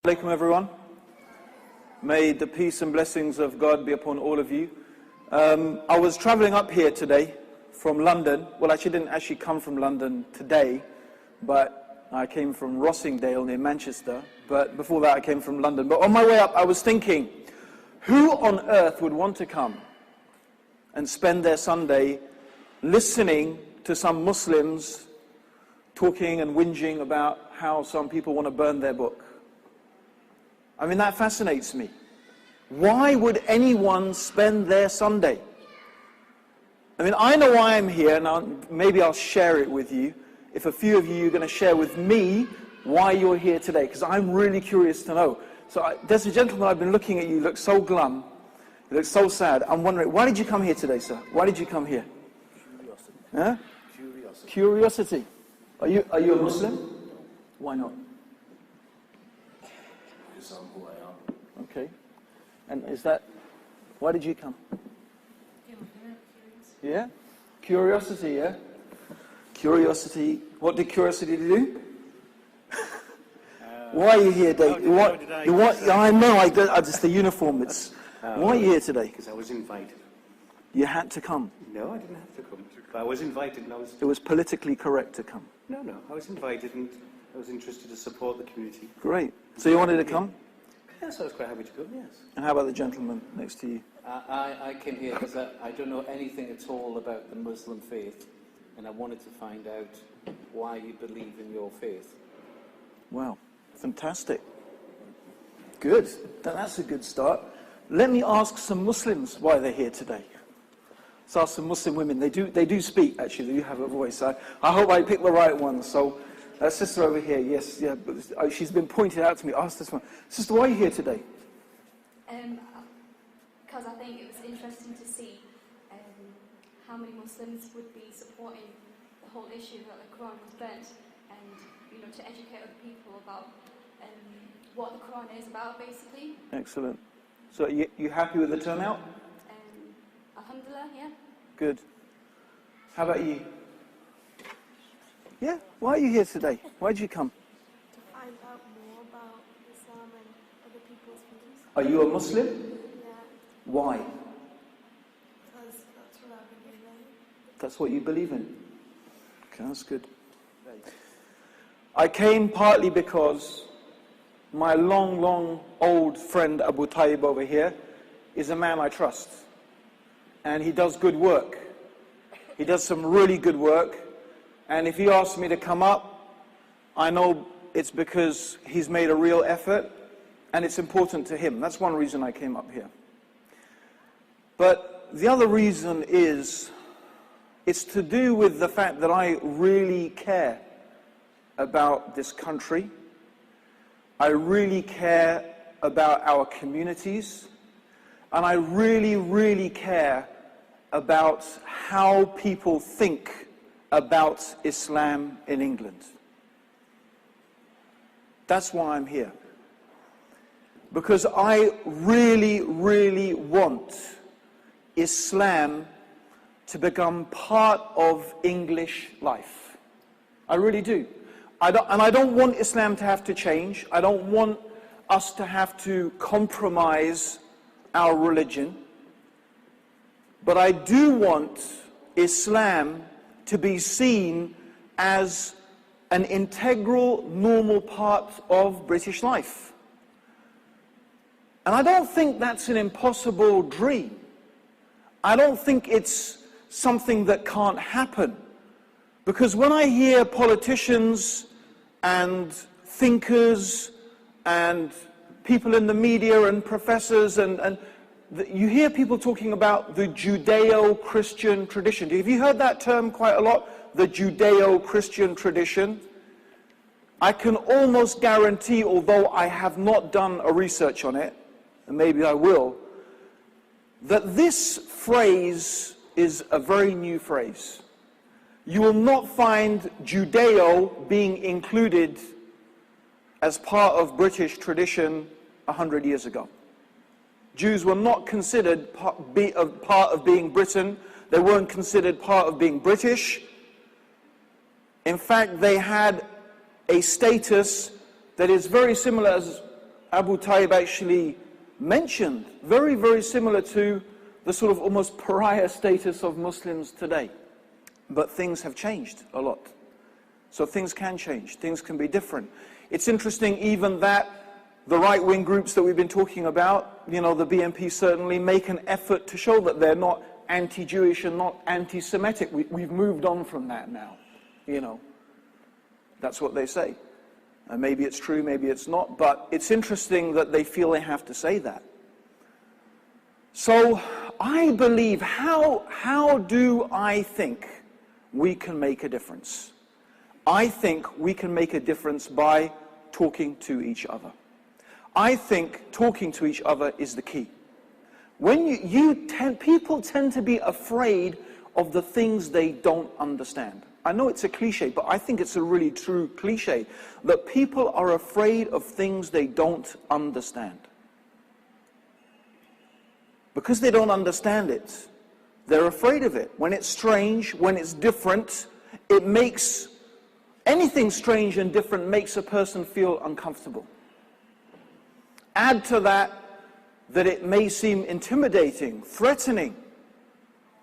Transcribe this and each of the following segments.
Alaikum everyone. May the peace and blessings of God be upon all of you. I was traveling up here today from London. Well, I didn't actually come from London today, but I came from Rossingdale near Manchester. But before that I came from London. But on my way up I was thinking, who on earth would want to come and spend their Sunday listening to some Muslims talking and whinging about how some people want to burn their book? I mean, that fascinates me. Why would anyone spend their Sunday? I mean, I know why I'm here, and maybe I'll share it with you. If a few of you are going to share with me why you're here today, because I'm really curious to know. So there's a gentleman, I've been looking at you, look so glum, you look so sad. I'm wondering, why did you come here today, sir? Why did you come here? Curiosity. Huh? Curiosity. Curiosity. Are you a Muslim? Why not? Because I'm who I am. Okay. And is that, why did you come? Yeah? Curiosity, yeah? Curiosity. What did curiosity do? Why are you here, Dave? I know, just the uniform. Why are you here today? Because I was invited. You had to come. No, I didn't have to come. But I was invited and I was... It was politically correct to come. No, I was invited and I was interested to support the community. Great. So you wanted to come? Yes, I was quite happy to come, yes. And how about the gentleman next to you? I came here because I don't know anything at all about the Muslim faith, and I wanted to find out why you believe in your faith. Wow, fantastic. Good. That's a good start. Let me ask some Muslims why they're here today. Let's ask some Muslim women. They do speak, actually. They do have a voice. I hope I picked the right one. So, sister over here, yes, yeah. She's been pointed out to me. Ask this one. Sister, why are you here today? Because I think it was interesting to see how many Muslims would be supporting the whole issue that the Quran was burnt, and to educate other people about what the Quran is about, basically. Excellent. So you happy with the turnout? Alhamdulillah, yeah. Good. How about you? Yeah? Why are you here today? Why did you come? To find out more about Islam and other people's views. Are you a Muslim? Yeah, Why? because that's what I believe in. That's what you believe in? Okay, that's good. I came partly because my long old friend Abu Tayyib over here is a man I trust. And he does good work. He does some really good work. And if he asks me to come up, I know it's because he's made a real effort and it's important to him. That's one reason I came up here. But the other reason is, it's to do with the fact that I really care about this country. I really care about our communities. And I really care about how people think about Islam in England. That's why I'm here. Because I really want Islam to become part of English life. I really do. I don't want Islam to have to change. I don't want us to have to compromise our religion. But I do want Islam to be seen as an integral, normal part of British life. And I don't think that's an impossible dream. I don't think it's something that can't happen. Because when I hear politicians and thinkers and people in the media and professors and you hear people talking about the Judeo-Christian tradition. Have you heard that term quite a lot? The Judeo-Christian tradition. I can almost guarantee, although I have not done a research on it, and maybe I will, that this phrase is a very new phrase. You will not find Judeo being included as part of British tradition 100 years ago. Jews were not considered part of being Britain. They weren't considered part of being British. In fact, they had a status that is very similar as Abu Tayyib actually mentioned, very, very similar to the sort of almost pariah status of Muslims today. But things have changed a lot. So things can change, things can be different. It's interesting even that the right-wing groups that we've been talking about, you know, the BNP certainly make an effort to show that they're not anti-Jewish and not anti-Semitic. We've moved on from that now, you know. That's what they say. And maybe it's true, maybe it's not, but it's interesting that they feel they have to say that. So I believe, how do I think we can make a difference? I think we can make a difference by talking to each other. I think talking to each other is the key. When people tend to be afraid of the things they don't understand. I know it's a cliche, but I think it's a really true cliche, that people are afraid of things they don't understand. Because they don't understand it, they're afraid of it. When it's strange, when it's different, it makes, anything strange and different makes a person feel uncomfortable. Add to that it may seem intimidating, threatening.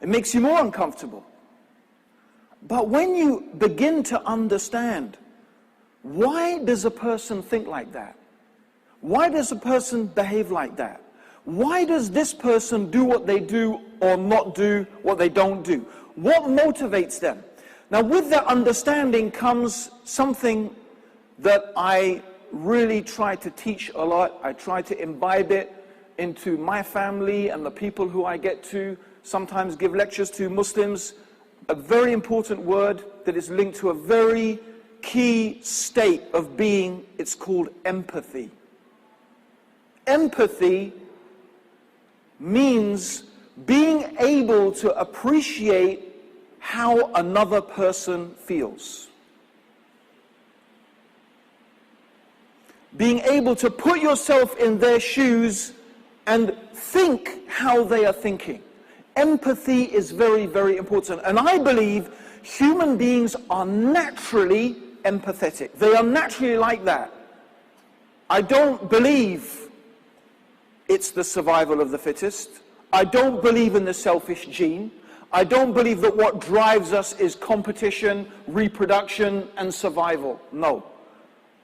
It makes you more uncomfortable. But when you begin to understand, why does a person think like that? Why does a person behave like that? Why does this person do what they do or not do what they don't do? What motivates them? Now, with that understanding comes something that I really try to teach a lot. I try to imbibe it into my family and the people who I get to sometimes give lectures to, Muslims. A very important word that is linked to a very key state of being, it's called empathy. Empathy means being able to appreciate how another person feels. Being able to put yourself in their shoes and think how they are thinking. Empathy is very, very important. And I believe human beings are naturally empathetic. They are naturally like that. I don't believe it's the survival of the fittest. I don't believe in the selfish gene. I don't believe that what drives us is competition, reproduction, and survival. No.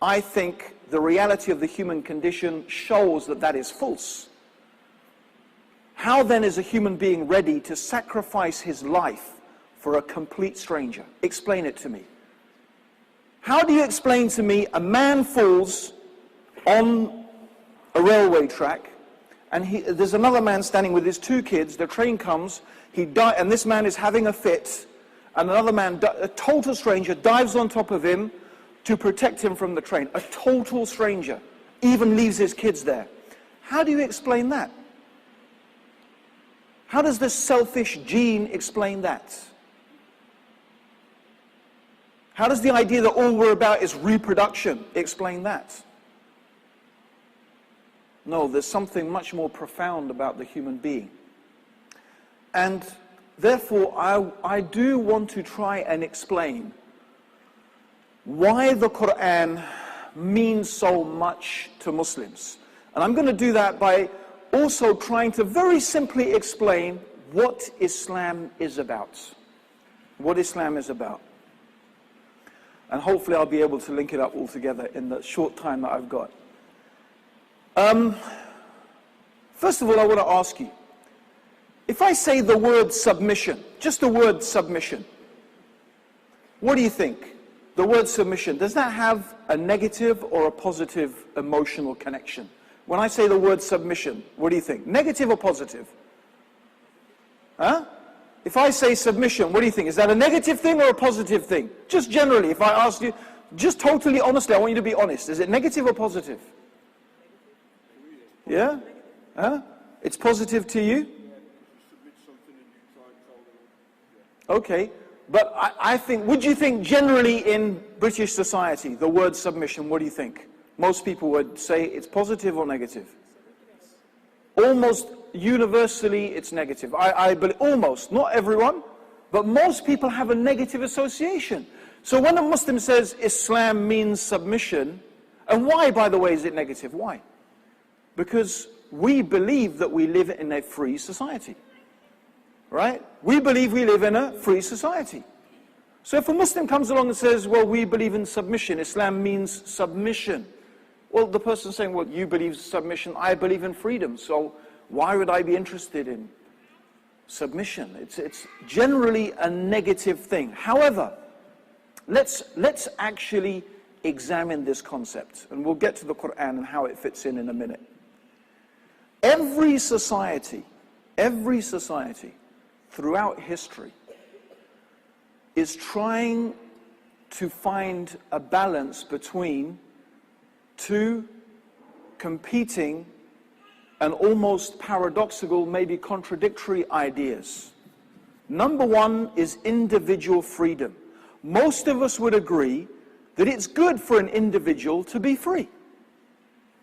I think the reality of the human condition shows that that is false. How then is a human being ready to sacrifice his life for a complete stranger? Explain it to me. How do you explain to me a man falls on a railway track and there's another man standing with his two kids, the train comes, and this man is having a fit, and another man, a total stranger, dives on top of him to protect him from the train. A total stranger, even leaves his kids there. How do you explain that? How does this selfish gene explain that? How does the idea that all we're about is reproduction explain that? No, there's something much more profound about the human being. And therefore, I do want to try and explain why the Quran means so much to Muslims. And I'm going to do that by also trying to very simply explain what Islam is about. What Islam is about. And hopefully I'll be able to link it up all together in the short time that I've got. First of all, I want to ask you, if I say the word submission, just the word submission, what do you think? The word submission, does that have a negative or a positive emotional connection? When I say the word submission, what do you think? Negative or positive? Huh? If I say submission, what do you think? Is that a negative thing or a positive thing? Just generally, if I ask you, just totally honestly, I want you to be honest. Is it negative or positive? Yeah? Huh? It's positive to you? Okay. But I think, would you think generally in British society, the word submission, what do you think? Most people would say it's positive or negative. Almost universally, it's negative. I believe, almost, not everyone, but most people have a negative association. So when a Muslim says Islam means submission, and why, by the way, is it negative? Why? Because we believe that we live in a free society. Right? We believe we live in a free society. So if a Muslim comes along and says, well, we believe in submission, Islam means submission. Well, the person's saying, well, you believe submission, I believe in freedom, so why would I be interested in submission? It's generally a negative thing. However, let's actually examine this concept, and we'll get to the Quran and how it fits in a minute. Every society throughout history is trying to find a balance between two competing and almost paradoxical, maybe contradictory ideas. Number one is individual freedom. Most of us would agree that it's good for an individual to be free.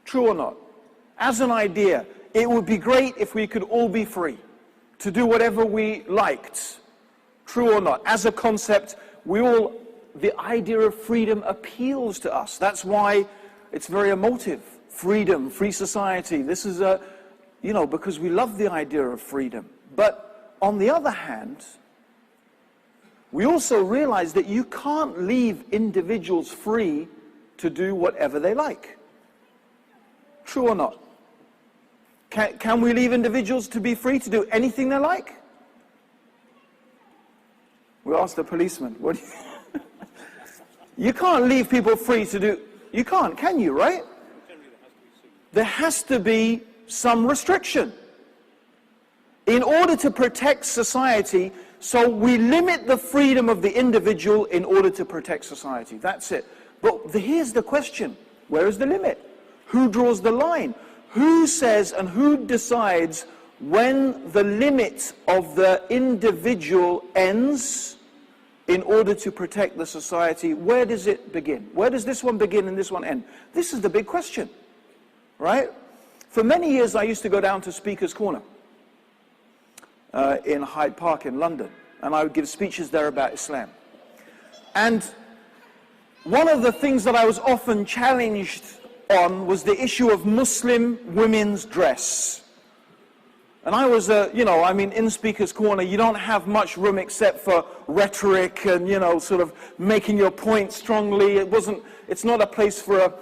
True or not? As an idea, it would be great if we could all be free to do whatever we liked. True or not? As a concept, the idea of freedom appeals to us. That's why it's very emotive. Freedom, free society. This is because we love the idea of freedom. But on the other hand, we also realize that you can't leave individuals free to do whatever they like. True or not? Can we leave individuals to be free to do anything they like? We asked the policeman, what do you... You can't leave people free to do... You can't, can you, right? There has to be some restriction. In order to protect society, so we limit the freedom of the individual in order to protect society. That's it. But here's the question. Where is the limit? Who draws the line? Who says and who decides when the limit of the individual ends in order to protect the society? Where does it begin? Where does this one begin and this one end? This is the big question, right? For many years I used to go down to Speaker's Corner in Hyde Park in London, and I would give speeches there about Islam. And one of the things that I was often challenged on was the issue of Muslim women's dress. And I was, in Speaker's Corner, you don't have much room except for rhetoric and, sort of making your point strongly. It's not a place for a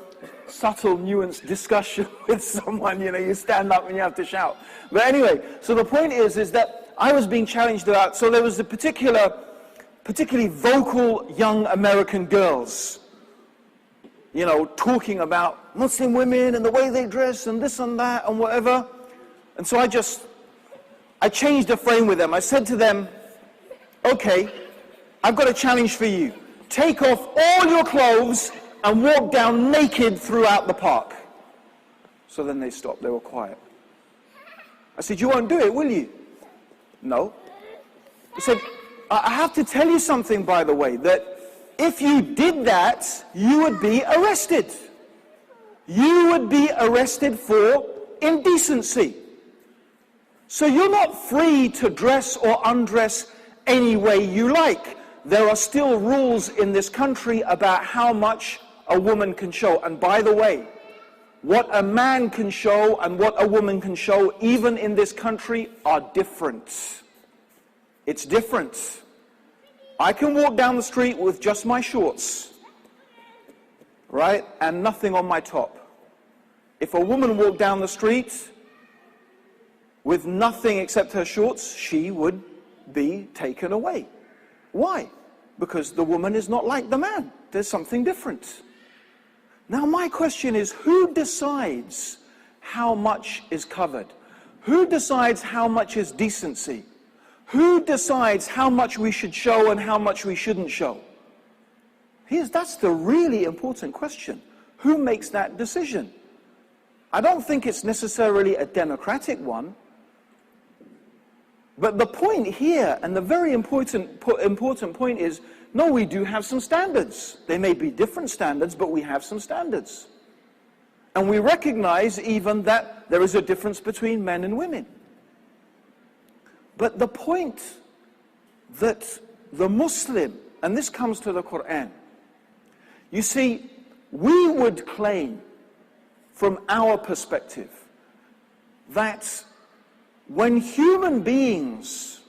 subtle, nuanced discussion with someone, you stand up and you have to shout. But anyway, so the point is that I was being challenged about, so there was a particularly vocal young American girls, talking about Muslim women and the way they dress and this and that and whatever. And so I changed the frame with them. I said to them, okay, I've got a challenge for you. Take off all your clothes and walk down naked throughout the park. So then they stopped. They were quiet. I said, you won't do it, will you? No. He said, I have to tell you something, by the way, that if you did that, you would be arrested. You would be arrested for indecency. So you're not free to dress or undress any way you like. There are still rules in this country about how much a woman can show. And by the way, what a man can show and what a woman can show, even in this country, are different. It's different. I can walk down the street with just my shorts, right, and nothing on my top. If a woman walked down the street with nothing except her shorts, she would be taken away. Why? Because the woman is not like the man. There's something different. Now my question is, who decides how much is covered? Who decides how much is decency? Who decides how much we should show and how much we shouldn't show? That's the really important question. Who makes that decision? I don't think it's necessarily a democratic one. But the point here, and the very important point is, no, we do have some standards. They may be different standards, but we have some standards. And we recognize even that there is a difference between men and women. But the point that the Muslim, and this comes to the Quran, you see, we would claim from our perspective that when human beings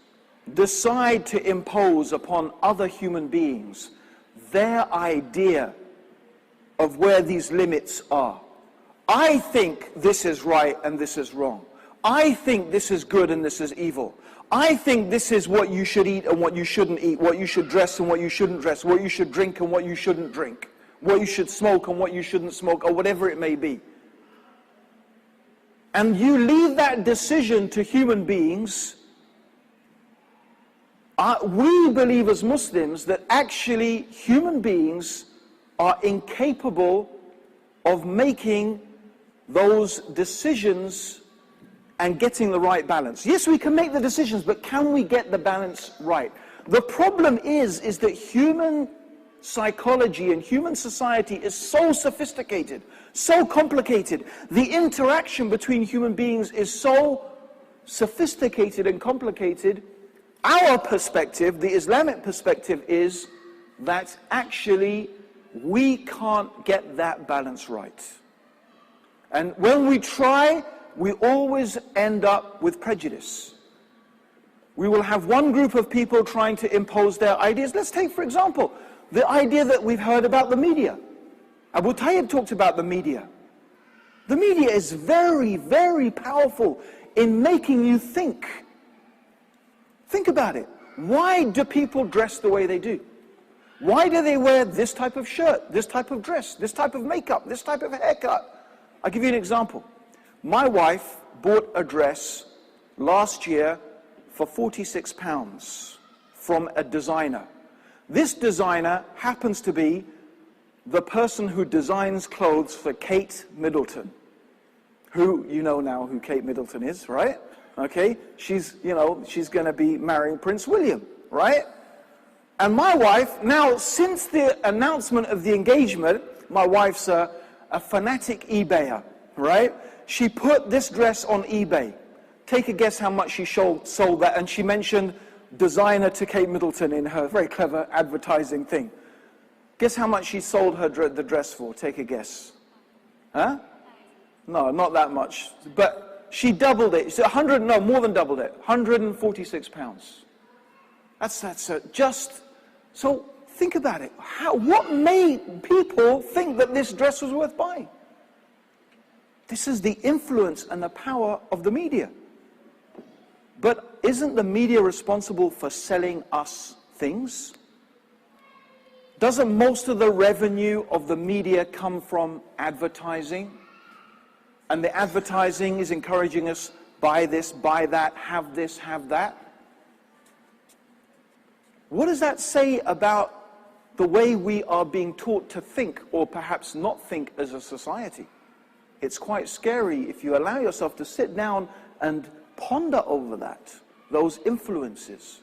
decide to impose upon other human beings their idea of where these limits are, I think this is right and this is wrong. I think this is good and this is evil. I think this is what you should eat and what you shouldn't eat, what you should dress and what you shouldn't dress, what you should drink and what you shouldn't drink, what you should smoke and what you shouldn't smoke, or whatever it may be. And you leave that decision to human beings. We believe as Muslims that actually human beings are incapable of making those decisions and getting the right balance. Yes, we can make the decisions, but can we get the balance right? The problem is that human psychology and human society is so sophisticated, so complicated. The interaction between human beings is so sophisticated and complicated. Our perspective, the Islamic perspective, is that actually we can't get that balance right. And when we try, we always end up with prejudice. We will have one group of people trying to impose their ideas. Let's take, for example, the idea that we've heard about the media. Abu Tayyib talked about the media. The media is very, very powerful in making you think. Think about it. Why do people dress the way they do? Why do they wear this type of shirt, this type of dress, this type of makeup, this type of haircut? I'll give you an example. My wife bought a dress last year for £46 from a designer. This designer happens to be the person who designs clothes for Kate Middleton, who, you know now who Kate Middleton is, right? Okay, she's going to be marrying Prince William, right? And my wife, now since the announcement of the engagement, my wife's a fanatic eBayer, right? She put this dress on eBay. Take a guess how much she sold that, and she mentioned designer to Kate Middleton in her very clever advertising thing. Guess how much she sold the dress for? Take a guess. Huh? No, not that much. But she doubled it. It's more than doubled it. £146. That's just. So think about it. What made people think that this dress was worth buying? This is the influence and the power of the media. But isn't the media responsible for selling us things? Doesn't most of the revenue of the media come from advertising? And the advertising is encouraging us, buy this, buy that, have this, have that. What does that say about the way we are being taught to think, or perhaps not think as a society? It's quite scary if you allow yourself to sit down and ponder over that, those influences.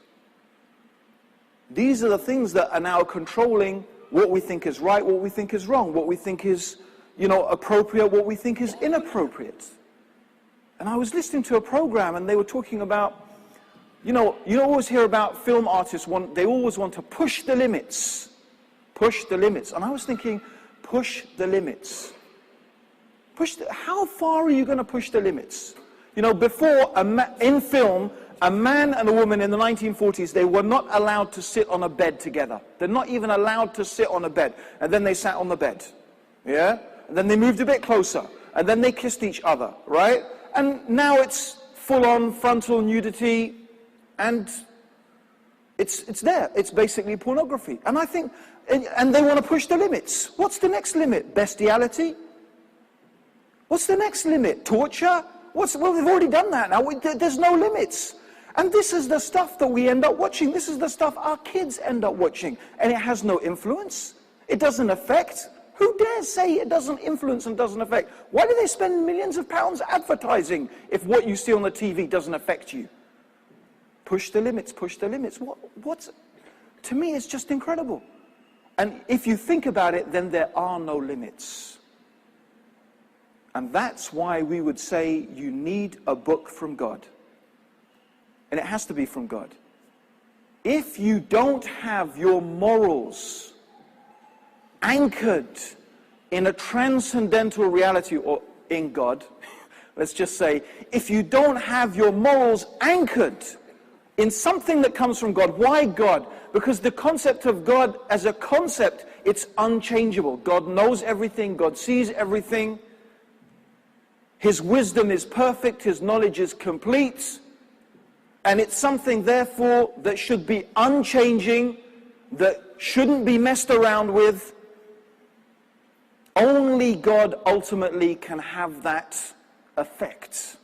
These are the things that are now controlling what we think is right, what we think is wrong, what we think is, appropriate, what we think is inappropriate. And I was listening to a program and they were talking about, you always hear about film artists, they always want to push the limits. Push the limits. And I was thinking, push the limits. How far are you going to push the limits? Before, in film, a man and a woman in the 1940s, they were not allowed to sit on a bed together. They're not even allowed to sit on a bed. And then they sat on the bed. Yeah? And then they moved a bit closer. And then they kissed each other, right? And now it's full-on frontal nudity. And it's there. It's basically pornography. And I think, and they want to push the limits. What's the next limit? Bestiality? What's the next limit? Torture? Well, they've already done that now. There's no limits. And this is the stuff that we end up watching. This is the stuff our kids end up watching. And it has no influence. It doesn't affect. Who dares say it doesn't influence and doesn't affect? Why do they spend millions of pounds advertising if what you see on the TV doesn't affect you? Push the limits, push the limits. To me, it's just incredible. And if you think about it, then there are no limits. And that's why we would say you need a book from God. And it has to be from God. If you don't have your morals anchored in a transcendental reality or in God, let's just say, if you don't have your morals anchored in something that comes from God. Why God? Because the concept of God as a concept, it's unchangeable. God knows everything. God sees everything. His wisdom is perfect. His knowledge is complete. And it's something, therefore, that should be unchanging, that shouldn't be messed around with. Only God ultimately can have that effect.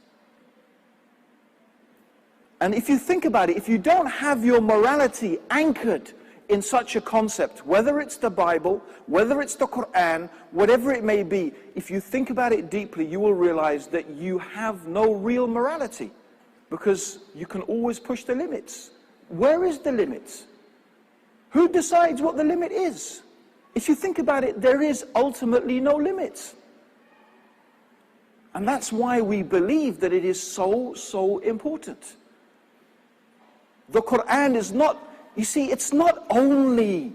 And if you think about it, if you don't have your morality anchored in such a concept, whether it's the Bible, whether it's the Quran, whatever it may be, if you think about it deeply, you will realize that you have no real morality, because you can always push the limits. Where is the limit? Who decides what the limit is? If you think about it, there is ultimately no limit. And that's why we believe that it is so important. The Quran is not, you see, it's not only,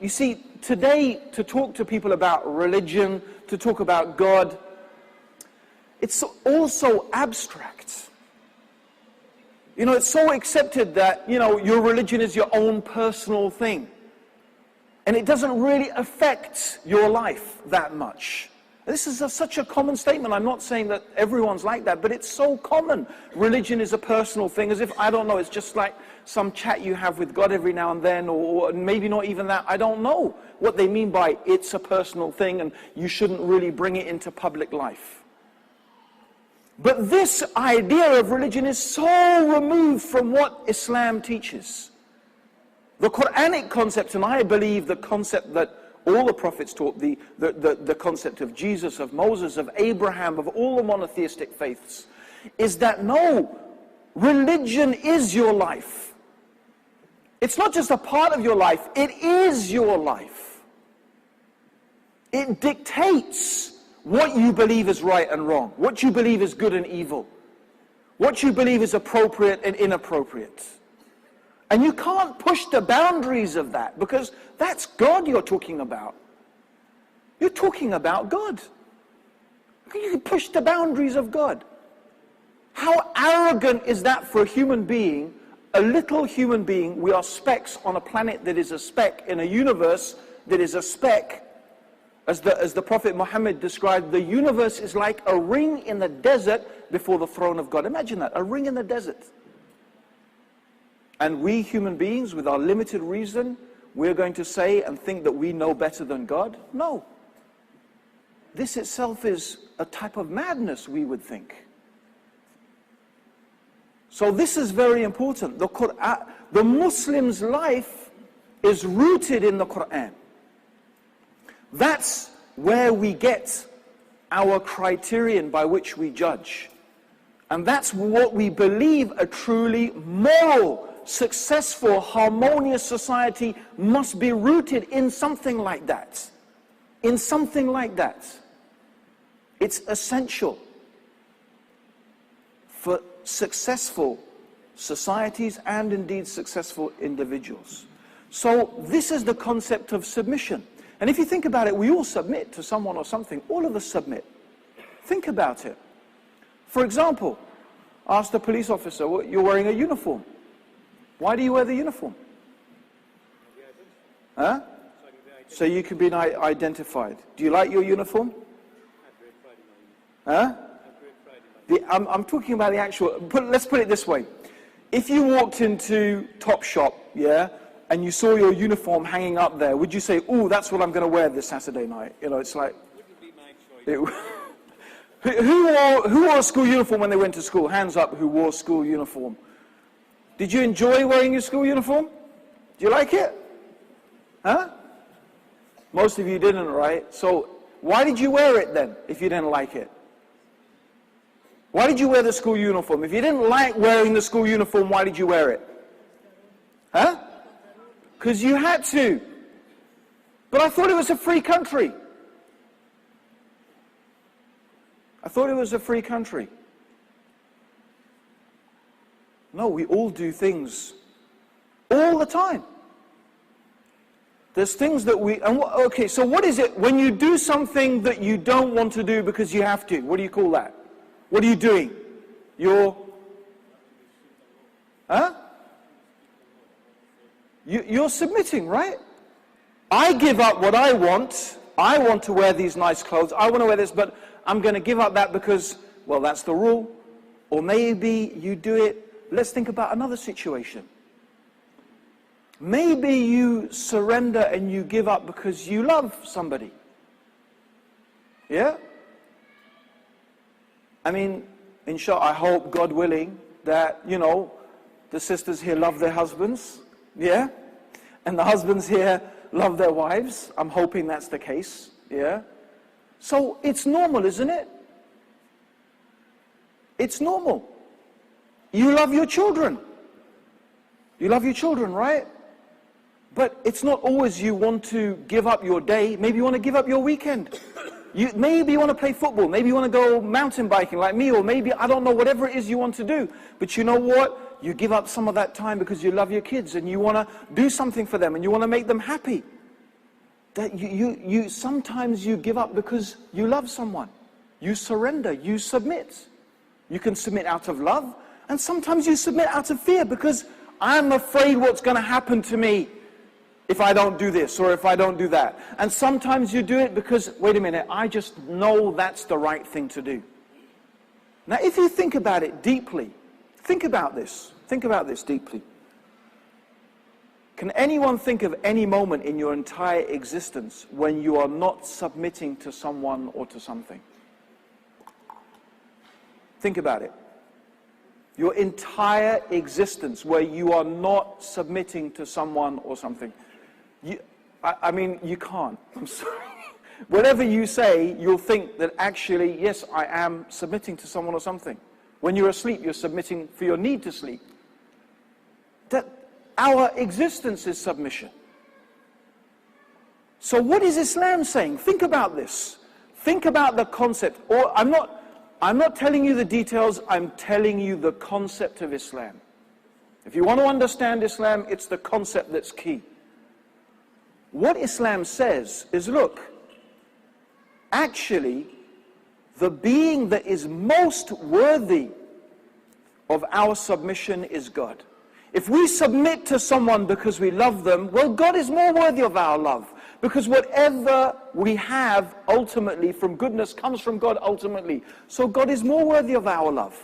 you see, today to talk to people about religion, to talk about God, it's also abstract. You know, it's so accepted that, you know, your religion is your own personal thing. And it doesn't really affect your life that much. This is such a common statement. I'm not saying that everyone's like that, but it's so common. Religion is a personal thing, as if, I don't know, it's just like some chat you have with God every now and then, or maybe not even that. I don't know what they mean by it's a personal thing and you shouldn't really bring it into public life. But this idea of religion is so removed from what Islam teaches. The Quranic concept, and I believe the concept that all the prophets taught, the concept of Jesus, of Moses, of Abraham, of all the monotheistic faiths, is that no, religion is your life. It's not just a part of your life, it is your life. It dictates what you believe is right and wrong, what you believe is good and evil, what you believe is appropriate and inappropriate. And you can't push the boundaries of that, because that's God you're talking about. You're talking about God. You can push the boundaries of God. How arrogant is that for a human being, a little human being? We are specks on a planet that is a speck, in a universe that is a speck. As the Prophet Muhammad described, the universe is like a ring in the desert before the throne of God. Imagine that, a ring in the desert. And we human beings, with our limited reason, we're going to say and think that we know better than God? No. This itself is a type of madness, we would think. So this is very important. The Muslim's life is rooted in the Quran. That's where we get our criterion by which we judge. And that's what we believe a truly moral, successful, harmonious society must be rooted in, something like that. In something like that. It's essential for successful societies and indeed successful individuals. So this is the concept of submission. And if you think about it, we all submit to someone or something. All of us submit. Think about it. For example, ask the police officer, well, you're wearing a uniform. Why do you wear the uniform? Huh? So you can be identified. Do you like your uniform? Huh? I'm talking about the actual, let's put it this way. If you walked into Topshop, yeah, and you saw your uniform hanging up there, would you say, oh, that's what I'm going to wear this Saturday night? You know, it's like, who wore a school uniform when they went to school? Hands up who wore school uniform. Did you enjoy wearing your school uniform? Do you like it? Huh? Most of you didn't, right? So why did you wear it then, if you didn't like it? Why did you wear the school uniform? If you didn't like wearing the school uniform, why did you wear it? Huh? Because you had to. But I thought it was a free country. I thought it was a free country. No, we all do things all the time. There's things that okay, so what is it when you do something that you don't want to do because you have to? What do you call that? What are you doing? You're submitting, right? I give up what I want. I want to wear these nice clothes. I want to wear this, but I'm going to give up that because, well, that's the rule. Or maybe you do it. Let's think about another situation. Maybe you surrender and you give up because you love somebody. Yeah? I mean, inshallah, I hope, God willing, that, the sisters here love their husbands. Yeah? And the husbands here love their wives. I'm hoping that's the case. Yeah? So it's normal, isn't it? It's normal. You love your children. You love your children, right? But it's not always you want to give up your day. Maybe you want to give up your weekend. Maybe you want to play football. Maybe you want to go mountain biking like me. Or maybe, I don't know, whatever it is you want to do. But you know what? You give up some of that time because you love your kids and you want to do something for them and you want to make them happy. That sometimes you give up because you love someone. You surrender. You submit. You can submit out of love. And sometimes you submit out of fear because I'm afraid what's going to happen to me if I don't do this or if I don't do that. And sometimes you do it because, wait a minute, I just know that's the right thing to do. Now, if you think about it deeply, think about this deeply. Can anyone think of any moment in your entire existence when you are not submitting to someone or to something? Think about it. Your entire existence where you are not submitting to someone or something. I mean, you can't. I'm sorry. Whatever you say, you'll think that actually, yes, I am submitting to someone or something. When you're asleep, you're submitting for your need to sleep. That our existence is submission. So what is Islam saying? Think about this. Think about the concept. Or I'm not telling you the details, I'm telling you the concept of Islam. If you want to understand Islam, it's the concept that's key. What Islam says is, look, actually, the being that is most worthy of our submission is God. If we submit to someone because we love them, well, God is more worthy of our love. Because whatever we have ultimately from goodness comes from God ultimately. So God is more worthy of our love.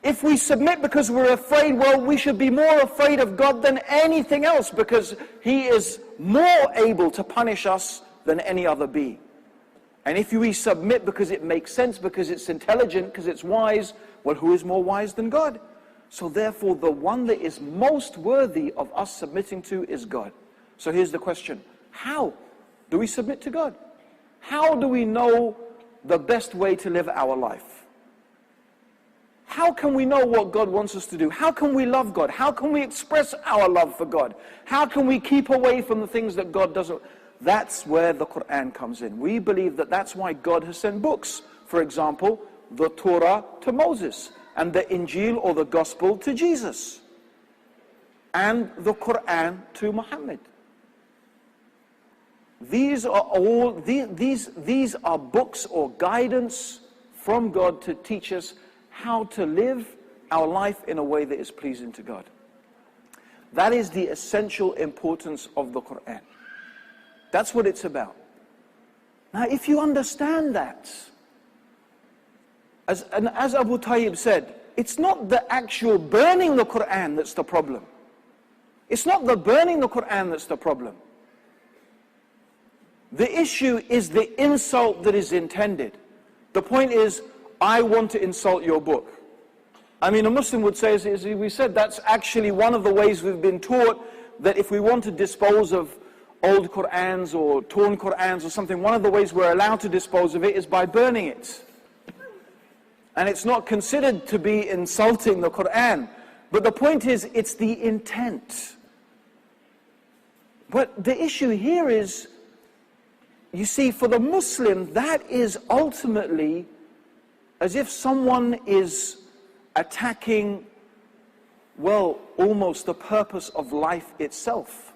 If we submit because we're afraid, well, we should be more afraid of God than anything else because He is more able to punish us than any other being. And if we submit because it makes sense, because it's intelligent, because it's wise, well, who is more wise than God? So therefore, the one that is most worthy of us submitting to is God. So here's the question. How do we submit to God? How do we know the best way to live our life? How can we know what God wants us to do? How can we love God? How can we express our love for God? How can we keep away from the things that God doesn't? That's where the Quran comes in. We believe that that's why God has sent books. For example, the Torah to Moses, and the Injil or the Gospel to Jesus, and the Quran to Muhammad. These are books or guidance from God to teach us how to live our life in a way that is pleasing to God. That is the essential importance of the Quran. That's what it's about. Now, if you understand that, as Abu Tayyib said, it's not the actual burning the Quran that's the problem. It's not the burning the Quran that's the problem. The issue is the insult that is intended. The point is, I want to insult your book. I mean, a Muslim would say, as we said, that's actually one of the ways we've been taught that if we want to dispose of old Qur'ans or torn Qur'ans or something, one of the ways we're allowed to dispose of it is by burning it. And it's not considered to be insulting the Qur'an. But the point is, it's the intent. But the issue here is, you see, for the Muslim, that is ultimately as if someone is attacking, well, almost the purpose of life itself.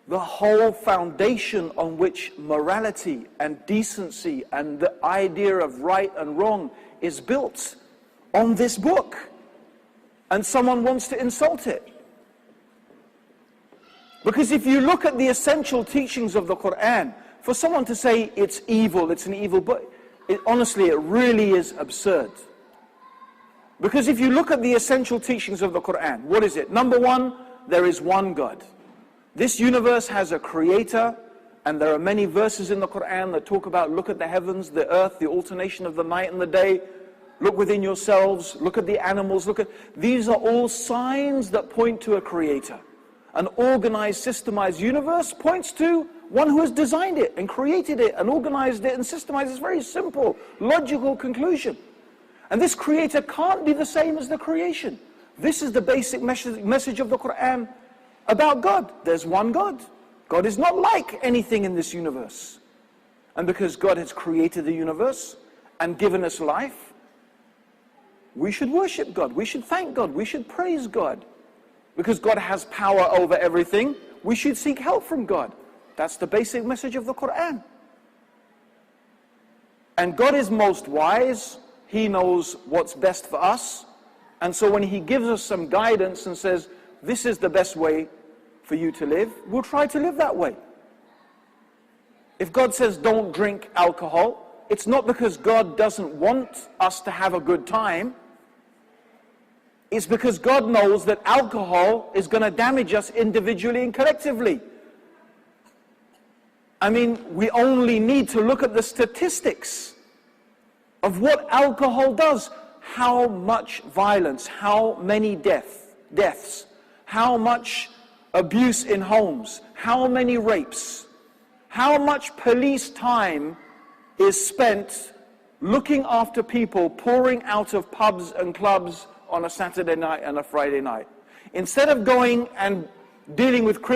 the whole foundation on which morality and decency and the idea of right and wrong is built on this book. And someone wants to insult it. Because if you look at the essential teachings of the Quran, for someone to say it's evil, it's an evil book, honestly, it really is absurd. Because if you look at the essential teachings of the Quran, what is it? Number one, there is one God. This universe has a creator, and there are many verses in the Quran that talk about, look at the heavens, the earth, the alternation of the night and the day. Look within yourselves, look at the animals, these are all signs that point to a creator. An organized, systemized universe points to one who has designed it and created it and organized it and systemized it. It's very simple, logical conclusion. And this creator can't be the same as the creation. This is the basic message of the Quran about God. There's one God. God is not like anything in this universe. And because God has created the universe and given us life, we should worship God, we should thank God, we should praise God. Because God has power over everything, we should seek help from God. That's the basic message of the Quran. And God is most wise, He knows what's best for us. And so when He gives us some guidance and says, this is the best way for you to live, we'll try to live that way. If God says don't drink alcohol, it's not because God doesn't want us to have a good time. It's because God knows that alcohol is going to damage us individually and collectively. I mean, we only need to look at the statistics of what alcohol does. How much violence, how many deaths, how much abuse in homes, how many rapes, how much police time is spent looking after people pouring out of pubs and clubs on a Saturday night and a Friday night. Instead of going and dealing with criminals